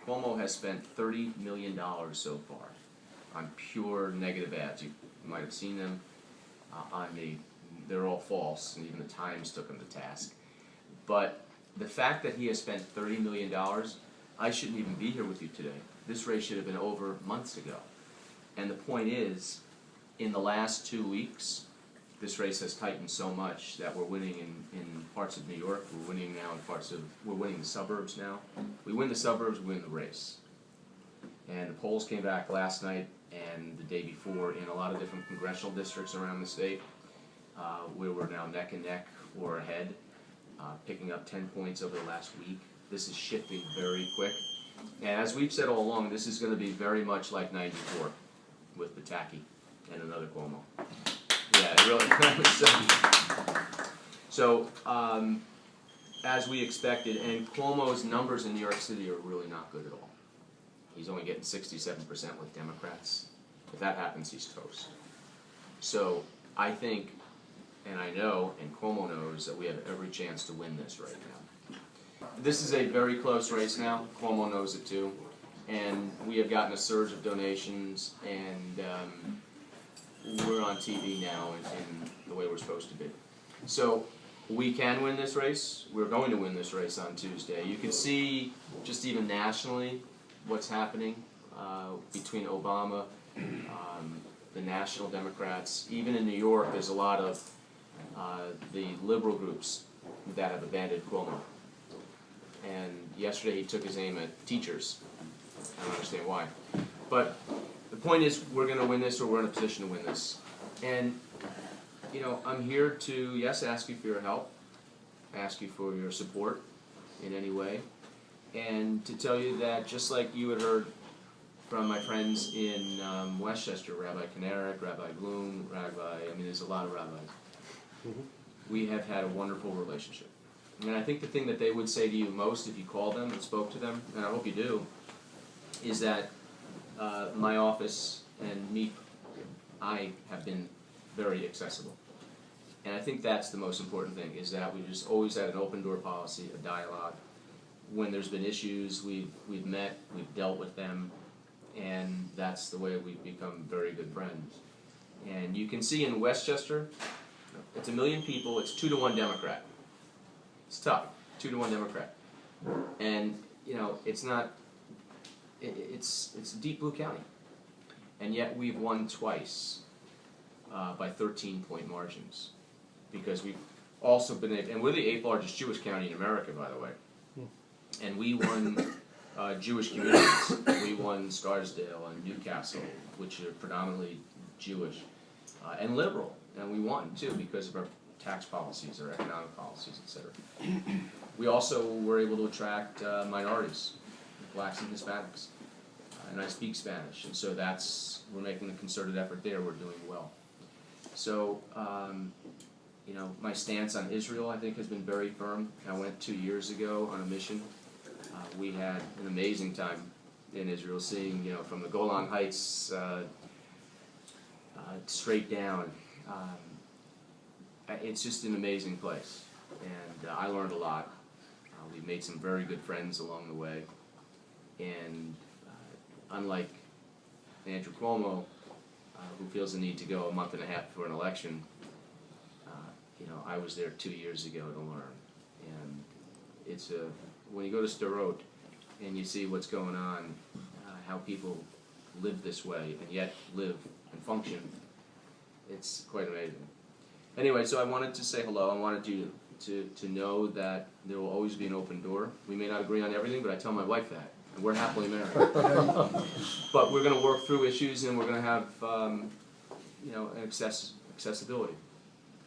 Cuomo has spent $30 million so far on pure negative ads. You might have seen them they're all false, and even the Times took him to task. But the fact that he has spent $30 million, I shouldn't even be here with you today. This race should have been over months ago. And the point is, in the last 2 weeks, this race has tightened so much that we're winning in parts of New York, we're winning now we're winning the suburbs now. We win the suburbs, we win the race. And the polls came back last night and the day before in a lot of different congressional districts around the state, where we're now neck and neck or ahead, picking up 10 points over the last week. This is shifting very quick. And as we've said all along, this is going to be very much like '94 with Pataki and another Cuomo. Yeah, it really. So, as we expected, and Cuomo's numbers in New York City are really not good at all. He's only getting 67% with Democrats. If that happens, he's toast. So, I think, and I know, and Cuomo knows, that we have every chance to win this right now. This is a very close race now. Cuomo knows it too. And we have gotten a surge of donations, and we're on TV now in the way we're supposed to be. So we can win this race. We're going to win this race on Tuesday. You can see, just even nationally, what's happening between Obama, the national Democrats. Even in New York, there's a lot of the liberal groups that have abandoned Cuomo. And yesterday he took his aim at teachers. I don't understand why. But the point is, we're going to win this, or we're in a position to win this. And, you know, I'm here to, yes, ask you for your help, ask you for your support in any way, and to tell you that just like you had heard from my friends in Westchester, Rabbi Kanarik, Rabbi Bloom, there's a lot of rabbis, we have had a wonderful relationship. And I think the thing that they would say to you most if you called them and spoke to them, and I hope you do, is that my office and I have been very accessible. And I think that's the most important thing, is that we've just always had an open door policy, a dialogue. When there's been issues, we've met, we've dealt with them, and that's the way we've become very good friends. And you can see in Westchester, it's 1 million people, it's 2-to-1 Democrat. It's tough, 2-to-1 Democrat. And, you know, it's not, it's deep blue county. And yet we've won twice by 13-point margins. Because we've also been able, and we're the 8th largest Jewish county in America, by the way. And we won Jewish communities. We won Scarsdale and Newcastle, which are predominantly Jewish and liberal. And we won, too, because of our tax policies, our economic policies, etc. We also were able to attract minorities, blacks and Hispanics. And I speak Spanish, and so we're making a concerted effort there. We're doing well. So, you know, my stance on Israel, I think, has been very firm. I went 2 years ago on a mission. We had an amazing time in Israel, seeing, you know, from the Golan Heights straight down. It's just an amazing place, and I learned a lot. We've made some very good friends along the way, and unlike Andrew Cuomo, who feels the need to go a month and a half before an election, you know, I was there 2 years ago to learn. And it's when you go to Sderot and you see what's going on, how people live this way and yet live and function, it's quite amazing. Anyway, so I wanted to say hello. I wanted you to know that there will always be an open door. We may not agree on everything, but I tell my wife that. And we're happily married. But we're going to work through issues, and we're going to have, you know, accessibility.